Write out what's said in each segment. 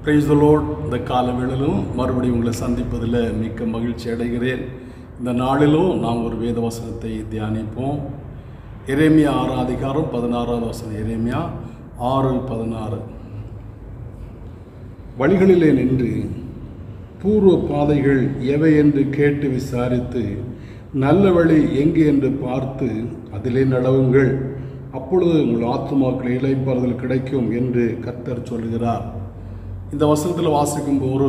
Praise the Lord. இந்த காலவேளையிலும் மறுபடியும் உங்களை சந்திப்பதில் மிக்க மகிழ்ச்சி அடைகிறேன். இந்த நாளிலும் நாம் ஒரு வேத வசனத்தை தியானிப்போம். எரேமியா 6 அதிகாரம் 16வது வசனம். எரேமியா 6:16. வழிகளிலே நின்று பூர்வ பாதைகள் எவை என்று கேட்டு விசாரித்து நல்ல வழி எங்கே என்று பார்த்து அதிலே நடவுங்கள், அப்பொழுது உங்கள் ஆத்துமாக்கள் இளைப்பாறுதல் கிடைக்கும் என்று கர்த்தர் சொல்கிறார். இந்த வசனத்தில் வாசிக்கும்போது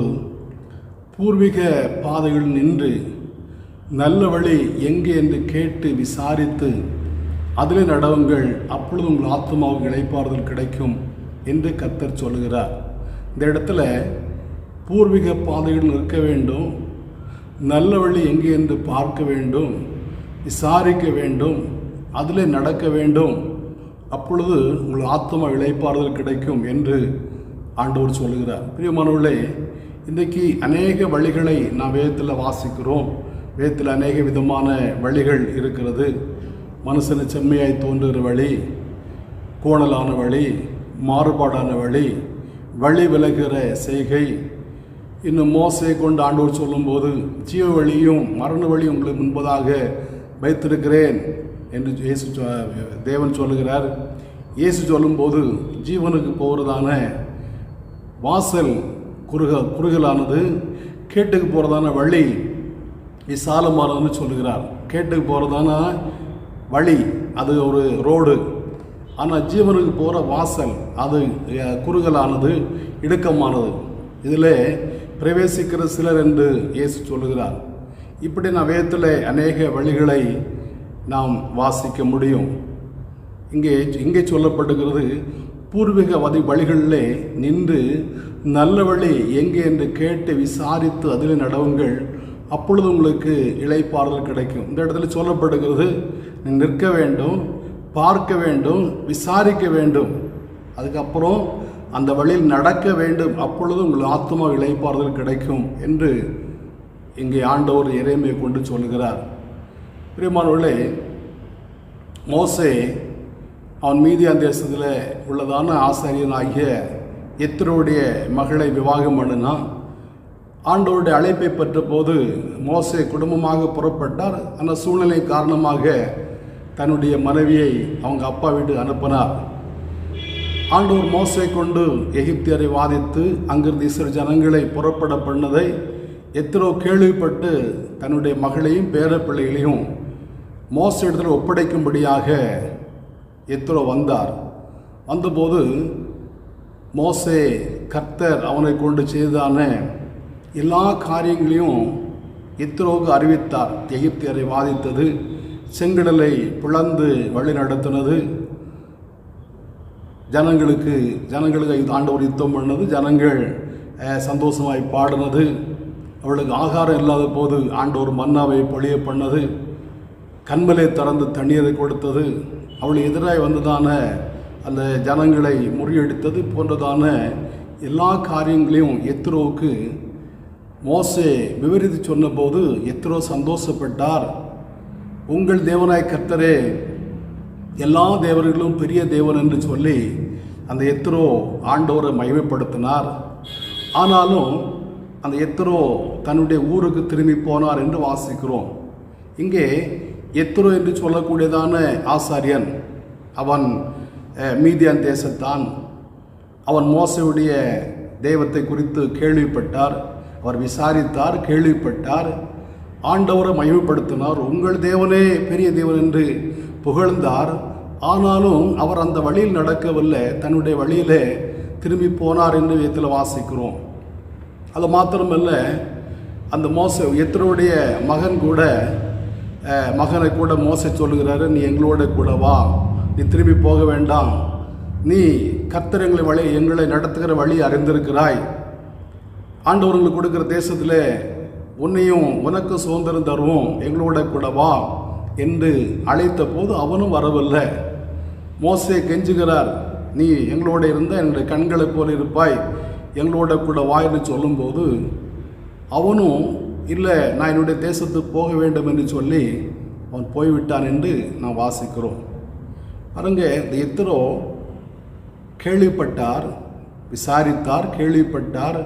பூர்வீக பாதைகள் நின்று நல்ல வழி எங்கே என்று கேட்டு விசாரித்து அதிலே நடவுங்கள், அப்பொழுது உங்கள் ஆத்துமாவுக்கு இளைப்பாறுதல் கிடைக்கும் என்று கர்த்தர் சொல்கிறார். இந்த இடத்துல பூர்வீக பாதைகள் நிற்க வேண்டும், நல்ல வழி எங்கே என்று பார்க்க வேண்டும், விசாரிக்க வேண்டும், அதிலே நடக்க வேண்டும், அப்பொழுது உங்கள் ஆத்மா இளைப்பாறுதல் கிடைக்கும் என்று ஆண்டவர் சொல்கிறார். பிரியமானவர்களே, இன்றைக்கு அநேக வழிகளை நாம் வேதத்தில் வாசிக்கிறோம். வேதத்தில் அநேக விதமான வழிகள் இருக்கிறது. மனுஷனை செம்மையாய் தோன்றுகிற வழி, கோணலான வழி, மாறுபாடான வழி, வழி விலகுகிற செய்கை. இன்னும் மோசையை கொண்டு ஆண்டவர் சொல்லும்போது ஜீவ வழியும் மரண வழியும் உங்களுக்கு முன்பதாக வைத்திருக்கிறேன் என்று தேவன் சொல்லுகிறார். இயேசு சொல்லும்போது ஜீவனுக்கு போகிறதான வாசல் குறுகலானது, கேட்டுக்கு போகிறதான வழி விசாலமானதுன்னு சொல்லுகிறார். கேட்டுக்கு போகிறதான வழி அது ஒரு ரோடு, ஆனால் ஜீவனுக்கு போகிற வாசல் அது குறுகலானது, இடுக்கமானது. இதில் பிரவேசிக்கிற சிலர் என்று இயேசு சொல்லுகிறார். இப்படி நான் வேதத்தில் அநேக வழிகளை நாம் வாசிக்க முடியும். இங்கே சொல்லப்படுகிறது, பூர்வீக வழிகளிலே நின்று நல்ல வழி எங்கே என்று கேட்டு விசாரித்து அதில் நடவுங்கள், அப்பொழுது உங்களுக்கு இளைப்பாறுதல் கிடைக்கும். இந்த இடத்துல சொல்லப்படுகிறது, நீ நிற்க வேண்டும், பார்க்க வேண்டும், விசாரிக்க வேண்டும், அதுக்கப்புறம் அந்த வழியில் நடக்க வேண்டும், அப்பொழுது உங்கள் ஆத்மா இளைப்பாறுதல் கிடைக்கும் என்று இங்கே ஆண்டவர் எரேமியை கொண்டு சொல்கிறார். பிரியமானவர்களே, மோசே அவன் மீதியான் தேசத்தில் உள்ளதான ஆசாரியனாகிய எத்ரோடைய மகளை விவாகம் பண்ணினான். ஆண்டவருடைய அழைப்பை பெற்ற போது மோசே குடும்பமாக புறப்பட்டார். அந்த சூழ்நிலை காரணமாக தன்னுடைய மனைவியை அவங்க அப்பா வீட்டுக்கு அனுப்பினார். ஆண்டவர் மோசை கொண்டு எகிப்தியரை வாதித்து அங்கிருந்து இஸ்ரவேல் ஜனங்களை புறப்பட பண்ணதை எத்ரோ கேள்விப்பட்டு தன்னுடைய மகளையும் பேர பிள்ளைகளையும் மோச இடத்துல ஒப்படைக்கும்படியாக எத்ரோ வந்தார். வந்தபோது மோசே கர்த்தர் அவனை கொண்டு செய்தான எல்லா காரியங்களையும் எத்ரோவுக்கு அறிவித்தார். எகிப்தியரை வாதித்தது, செங்கடலை பிளந்து வழி நடத்தினது, ஜனங்களுக்கு ஆண்டவர் யுத்தம் பண்ணது, ஜனங்கள் சந்தோஷமாய் பாடினது, அவளுக்கு ஆகாரம் இல்லாத போது ஆண்டவர் மன்னாவை பொழிய பண்ணது, கண்மலை திறந்து தண்ணீரை கொடுத்தது, அவளுக்கு எதிராக வந்ததான அந்த ஜனங்களை முறியடித்தது போன்றதான எல்லா காரியங்களையும் எத்ரோவுக்கு மோசே விவரித்து சொன்னபோது எத்ரோ சந்தோஷப்பட்டார். உங்கள் தேவனாய் கர்த்தரே எல்லா தேவர்களும் பெரிய தேவன் என்று சொல்லி அந்த எத்ரோ ஆண்டவரை மகிமைப்படுத்தினார். ஆனாலும் அந்த எத்ரோ தன்னுடைய ஊருக்கு திரும்பி போனார் என்று வாசிக்கிறோம். இங்கே எத்ரோ என்று சொல்லக்கூடியதான ஆசாரியன் அவன் மீதியான் தேசத்தான். அவன் மோசையுடைய தெய்வத்தை குறித்து கேள்விப்பட்டார். அவர் விசாரித்தார், கேள்விப்பட்டார், ஆண்டவரை மகிமைப்படுத்தினார். உங்கள் தேவனே பெரிய தேவன் என்று புகழ்ந்தார். ஆனாலும் அவர் அந்த வழியில் நடக்கவில்லை, தன்னுடைய வழியிலே திரும்பி போனார் என்று வேதத்தில் வாசிக்கிறோம். அது மாத்திரமல்ல, அந்த எத்ரோடைய மகனை கூட மோசை சொல்லுகிறாரு, நீ எங்களோட கூட வா, நீ திரும்பி போக வேண்டாம், நீ கர்த்தர் எங்களை நடத்துகிற வழி அறிந்திருக்கிறாய், ஆண்டவர்களுக்கு கொடுக்குற தேசத்தில் உன்னையும் உனக்கு சுதந்திரம் தருவோம், எங்களோட கூட வா என்று அழைத்த போது அவனும் வரவில்லை. மோசே கெஞ்சுகிறார், நீ எங்களோட இருந்தால் என்னுடைய கண்களை போல இருப்பாய், எங்களோட கூட வா என்று சொல்லும்போது அவனும் இல்லை, நான் என்னுடைய தேசத்துக்கு போக வேண்டும் என்று சொல்லி அவன் போய்விட்டான் என்று நாம் வாசிக்கிறோம். பாருங்க, இந்த எத்ரோ கேள்விப்பட்டார், விசாரித்தார், கேள்விப்பட்டார்,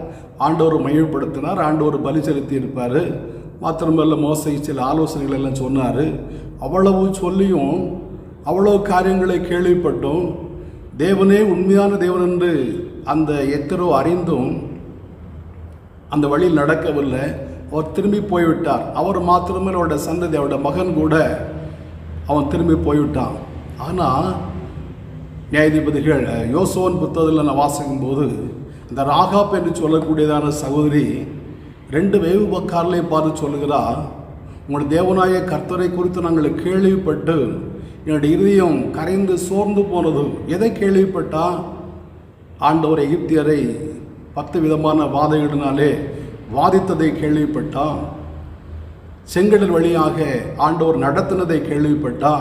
ஆண்டவர் மகிழ்ப்படுத்தினார், ஆண்டவர் பலி செலுத்தி இருப்பார். மாத்திரமல்ல மோசே சில ஆலோசனைகள் எல்லாம் சொன்னார். அவ்வளவு சொல்லியும் அவ்வளவு காரியங்களை கேள்விப்பட்டும் தேவனே உண்மையான தேவன் என்று அந்த எத்தரோ அறிந்தும் அந்த வழியில் நடக்கவில்லை. அவர் திரும்பி போய்விட்டார். அவர் மாத்திரமே அவருடைய சந்ததி, அவருடைய மகன் கூட அவன் திரும்பி போய்விட்டான். ஆனால் நியாயாதிபதிகள் யோசுவன் புத்தகத்தில் நான் வாசிக்கும்போது இந்த ராகாப் என்று சொல்லக்கூடியதான சகோதரி 2 வேவுபக்காரர்களையும் பார்த்து சொல்லுகிறார், உங்களுடைய தேவனாய கர்த்தரை குறித்து நாங்கள் கேள்விப்பட்டு என்னுடைய இருதயம் கரைந்து சோர்ந்து போனது. எதை கேள்விப்பட்டா? ஆண்டவர் எகிப்தியரை 10 விதமான வாதைகளினாலே வாதித்ததை கேள்விப்பட்டா, செங்கடல் வழியாக ஆண்டவர் நடத்தினதை கேள்விப்பட்டா,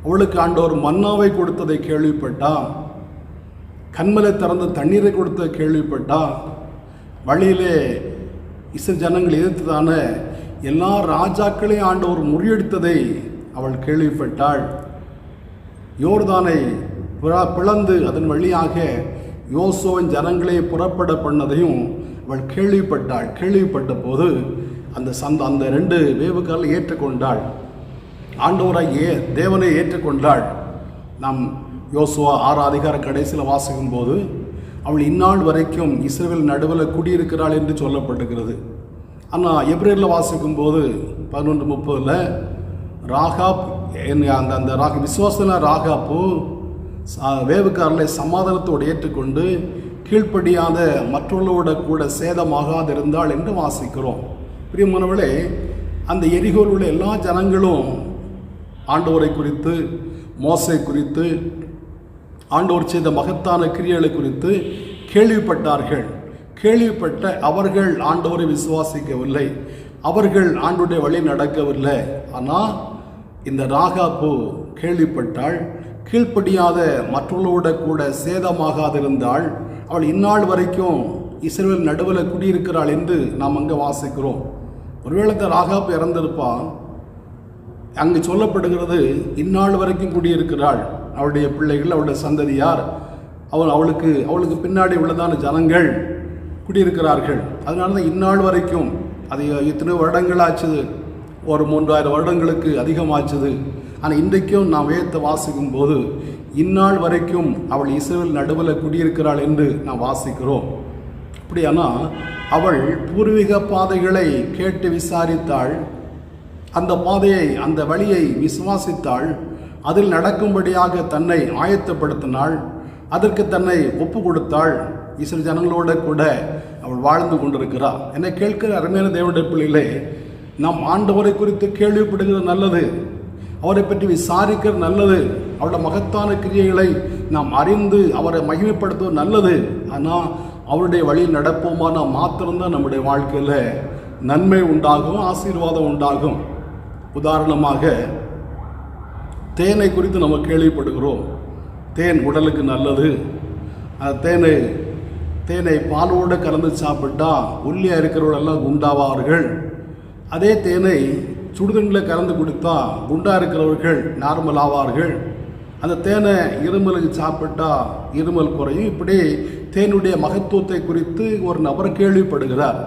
அவளுக்கு ஆண்டவர் மன்னாவை கொடுத்ததை கேள்விப்பட்டா, கண்மலை திறந்த தண்ணீரை கொடுத்த கேள்விப்பட்டா, வழியிலே இஸ்ரவேல் ஜனங்கள் எதிர்த்ததான எல்லா ராஜாக்களையும் ஆண்டவர் முறியடித்ததை அவள் கேள்விப்பட்டாள். யோர்தானை பிளந்து அதன் வழியாக யோசுவின் ஜனங்களை புறப்பட பண்ணதையும் அவள் கேள்விப்பட்டாள். கேள்விப்பட்ட போது அந்த 2 வேவுக்காரர்களை ஏற்றுக்கொண்டாள். ஆண்டவராய் தேவனை ஏற்றுக்கொண்டாள். நாம் யோசுவா 6 அதிகார கடைசியில் வாசிக்கும் போது அவள் இந்நாள் வரைக்கும் இஸ்ரவேல் நடுவில் குடியிருக்கிறாள் என்று சொல்லப்பட்டிருக்கிறது. ஆனால் எபிரேயரில் வாசிக்கும் போது 11:30 ராகாப் அந்த விசுவாசன ராகாப்பு வேவுக்காரர்களை சமாதானத்தோடு ஏற்றுக்கொண்டு கீழ்ப்படியாத மற்றவர்களோட கூட சேதமாகாதிருந்தாள் என்று வாசிக்கிறோம். பிரியமானவர்களே, அந்த எரிகோவில் உள்ள எல்லா ஜனங்களும் ஆண்டவரை குறித்து, மோசை குறித்து, ஆண்டவர் செய்த மகத்தான கிரியைகளை குறித்து கேள்விப்பட்டார்கள். கேள்விப்பட்ட அவர்கள் ஆண்டவரை விசுவாசிக்கவில்லை, அவர்கள் ஆண்டவருடைய வழி நடக்கவில்லை. ஆனால் இந்த ராகாப்பு கேள்விப்பட்டாள், கீழ்ப்படியாத மற்றவர்களோட கூட சேதமாகாதிருந்தாள். அவள் இந்நாள் வரைக்கும் இஸ்ரவேல் நடுவில் குடியிருக்கிறாள் என்று நாம் அங்கே வாசிக்கிறோம். ஒருவேளை இந்த ராகாப்பு இறந்திருப்பான். அங்கு சொல்லப்படுகிறது இந்நாள் வரைக்கும் குடியிருக்கிறாள். அவளுடைய பிள்ளைகள், அவளுடைய சந்ததியார், அவளுக்கு பின்னாடி உள்ளதான ஜனங்கள் குடியிருக்கிறார்கள். அதனால தான் இந்நாள் வரைக்கும், அது இத்தனை வருடங்கள் ஆச்சுது, ஒரு 3000 வருடங்களுக்கு அதிகமாச்சுது. ஆனால் இன்றைக்கும் நாம் வேதத்தை வாசிக்கும் போது இந்நாள் வரைக்கும் அவள் இஸ்ரவேல் நடுவில் குடியிருக்கிறாள் என்று நாம் வாசிக்கிறோம். அப்படியானால் அவள் பூர்வீக பாதைகளை கேட்டு விசாரித்தாள், அந்த பாதையை, அந்த வழியை விசுவாசித்தாள், அதில் நடக்கும்படியாக தன்னை ஆயத்தப்படுத்தினாள், அதற்கு தன்னை ஒப்பு கொடுத்தாள். இஸ்ரவேல் ஜனங்களோட கூட அவள் வாழ்ந்து கொண்டிருக்கிறாள். என்னை கேட்கிற அருமையான தேவனுடைய பிள்ளைகளே, நாம் ஆண்டவரை குறித்து கேள்விப்படுகிறது நல்லது, அவரை பற்றி விசாரிக்கிறது நல்லது, அவருடைய மகத்தான கிரியைகளை நாம் அறிந்து அவரை மகிமைப்படுத்துவது நல்லது. ஆனால் அவருடைய வழியில் நடப்போமானா மாத்திரம்தான் நம்முடைய வாழ்க்கையில் நன்மை உண்டாகும், ஆசீர்வாதம் உண்டாகும். உதாரணமாக தேனை குறித்து நம்ம கேள்விப்படுகிறோம். தேன் உடலுக்கு நல்லது. அந்த தேனை பாலோடு கலந்து சாப்பிட்டா ஒல்லியாக இருக்கிறவர்களெல்லாம் குண்டாவார்கள். அதே தேனை சுடுதண்ணில் கலந்து குடித்தா குண்டாக இருக்கிறவர்கள் நார்மல் ஆவார்கள். அந்த தேனை இருமலுக்கு சாப்பிட்டா இருமல் குறையும். இப்படி தேனுடைய மகத்துவத்தை குறித்து ஒரு நபர் கேள்விப்படுகிறார்.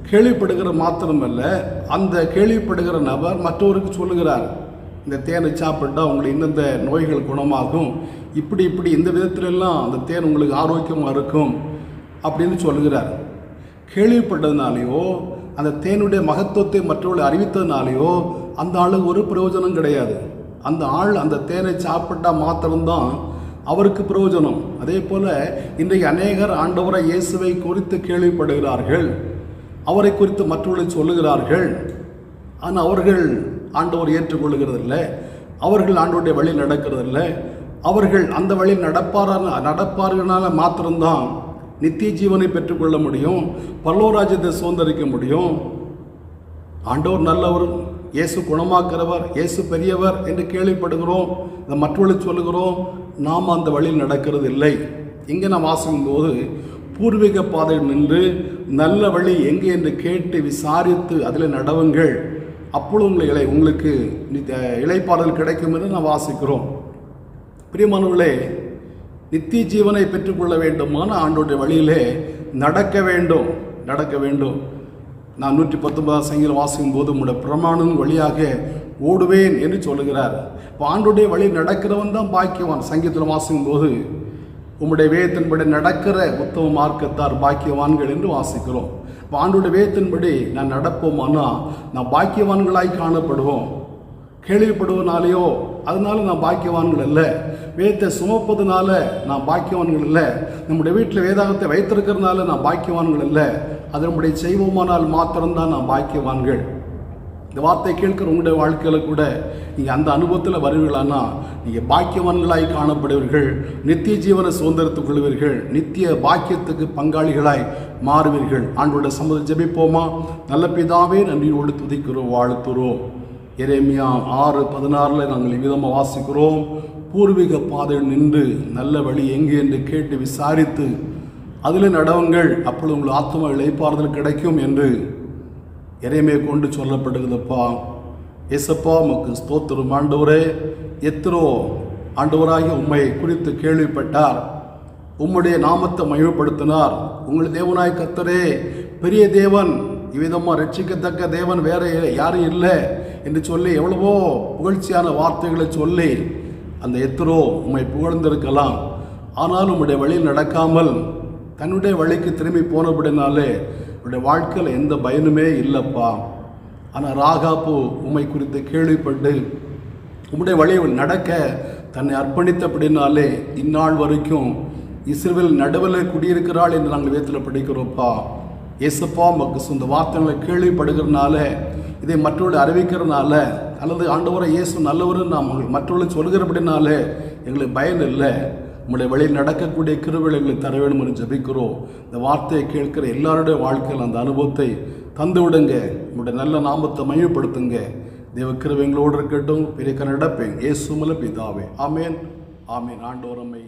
கேள்விப்படுகிற மாத்திரமல்ல, அந்த கேள்விப்படுகிற நபர் மற்றவருக்கு சொல்லுகிறார், இந்த தேனை சாப்பிட்டா உங்களுக்கு இந்தந்த நோய்கள் குணமாகும், இப்படி இந்த விதத்திலெல்லாம் அந்த தேன் உங்களுக்கு ஆரோக்கியமாக இருக்கும் அப்படின்னு சொல்லுகிறார். கேள்விப்பட்டதுனாலேயோ அந்த தேனுடைய மகத்துவத்தை மற்றவர்களை அறிவித்ததுனாலேயோ அந்த ஆளுக்கு ஒரு பிரயோஜனம் கிடையாது. அந்த ஆள் அந்த தேனை சாப்பிட்டா மாத்திரம்தான் அவருக்கு பிரயோஜனம். அதே போல் இன்றைக்கு அநேகர் ஆண்டவரை இயேசுவை குறித்து கேள்விப்படுகிறார்கள், அவரை குறித்து மற்றவர்களை சொல்லுகிறார்கள். ஆனால் அவர்கள் ஆண்டவர் ஏற்றுக்கொள்ளுகிறதில்லை, அவர்கள் ஆண்டவருடைய வழி நடக்கிறதில்லை. அவர்கள் அந்த வழியில் நடப்பார்களால மாத்திரம்தான் நித்திய ஜீவனை பெற்றுக்கொள்ள முடியும், பரலோகராஜ்யத்தை சுதந்திரிக்க முடியும். ஆண்டவர் நல்லவர், இயேசு குணமாக்கிறவர், இயேசு பெரியவர் என்று கேள்விப்படுகிறோம், இந்த மற்றவர்களுக்கு சொல்லுகிறோம். நாம் அந்த வழியில் நடக்கிறது இல்லை. இங்கே நான் வாசிக்கும் போது பூர்வீக பாதையில் நின்று நல்ல வழி எங்கே என்று கேட்டு விசாரித்து அதில் நடவுங்கள், அப்பொழுது உங்களுக்கு இளைப்பாறுதல் கிடைக்கும் என்று நான் வாசிக்கிறோம். பிரியமானவர்களே, நித்திய ஜீவனை பெற்றுக்கொள்ள வேண்டுமான ஆண்டோடைய வழியிலே நடக்க வேண்டும். நான் 119 சங்கீதம் வாசிக்கும் போது உங்களுடைய பிரமாணம் வழியாக ஓடுவேன் என்று சொல்லுகிறார். இப்போ ஆண்டோடைய வழி நடக்கிறவன் தான் பாக்கியவான். சங்கீதத்தில் வாசிக்கும் போது உம்முடைய வேதத்தின்படி நடக்கிற உத்தம மார்க்கத்தார் பாக்கியவான்கள் என்று வாசிக்கிறோம். இப்போ ஆண்டோடைய வேதத்தின்படி நான் நடப்போமானா நான் பாக்கியவான்களாய் காணப்படுவோம். கேள்விப்படுவதனாலேயோ அதனால நான் பாக்கியவான்கள் இல்லை, வேதத்தை சுமப்பதுனால நான் பாக்கியவான்கள் இல்லை, நம்முடைய வீட்டில் வேதாகத்தை வைத்திருக்கிறதுனால நான் பாக்கியவான்கள் இல்லை, அது நம்முடைய செய்வோமானால் மாத்திரம்தான் நான் பாக்கியவான்கள். இந்த வார்த்தை கேட்கிற உங்களுடைய வாழ்க்கையில் கூட நீங்கள் அந்த அனுபவத்தில் வருவீர்களானா நீங்கள் பாக்கியவான்களாய் காணப்படுவீர்கள், நித்திய ஜீவனை சுதந்திரத்துக் கொள்வீர்கள், நித்திய பாக்கியத்துக்கு பங்காளிகளாய் மாறுவீர்கள். ஆண்டோட சம்மதம் ஜெபிப்போமா? நல்ல பிதாவே, நன்றியோடு துதிக்கிறோம், வாழ்த்துறோம். எரேமியா 6:16 நாங்கள் இவ்விதமாக வாசிக்கிறோம். பூர்வீக பாதையில் நின்று நல்ல வழி எங்கே என்று கேட்டு விசாரித்து அதில் நடவுங்கள், அப்பொழுது உங்கள் ஆத்மா இளைப்பாறுதல் கிடைக்கும் என்று எரேமியா கொண்டு சொல்லப்படுகிறதுப்பா. ஏசப்பா உமக்கு ஸ்தோத்திரம். ஆண்டவரே, எத்தனோ ஆண்டவராகிய உம்மை குறித்து கேள்விப்பட்டார், உம்முடைய நாமத்தை மகிமைப்படுத்தினார். உங்கள் தேவனாய் கர்த்தரே பெரிய தேவன், இவ்விதமாக ரட்சிக்கத்தக்க தேவன் வேற யாரும் இல்லை என்று சொல்லி எவ்வளவோ புகழ்ச்சியான வார்த்தைகளை சொல்லி அந்த எத்தரோ உம்மை புகழ்ந்திருக்கலாம். ஆனாலும் உம்முடைய வழியில் நடக்காமல் தன்னுடைய வழிக்கு திரும்பி போனபடினாலே உடைய வாழ்க்கையில் எந்த பயனுமே இல்லைப்பா. ஆனால் ராகாப்பு உம்மை குறித்து கேள்விப்பட்டு உம்முடைய வழியில் நடக்க தன்னை அர்ப்பணித்தபடினாலே இந்நாள் வரைக்கும் இஸ்ரவேல் நடுவில் குடியிருக்கிறாள் என்று நாங்கள் வேதத்தில் படிக்கிறோம்ப்பா. ஏசப்பா உமக்கு சொந்த வார்த்தைகளை கேள்விப்படுகிறதுனால, இதை மற்றவர்கள் அறிவிக்கிறதுனால, அல்லது ஆண்டவரை இயேசு நல்லவரு நாம் மற்றவர்கள் சொல்கிறபடினால எங்களுக்கு பயன் இல்லை. உங்களுடைய வழியில் நடக்கக்கூடிய கிருபைகளை எங்களுக்கு தர வேண்டும் என்று ஜெபிக்கிறோம். இந்த வார்த்தையை கேட்கிற எல்லாருடைய வாழ்க்கையில் அந்த அனுபவத்தை தந்து விடுங்க. உங்களுடைய நல்ல நாமத்தை மையப்படுத்துங்க. தேவ கிருபை எங்களோடு இருக்கட்டும். பெரிய நடப்பேன். இயேசு மூலம் பிதாவே. ஆமேன். ஆமேன். ஆண்டவர் நம்மை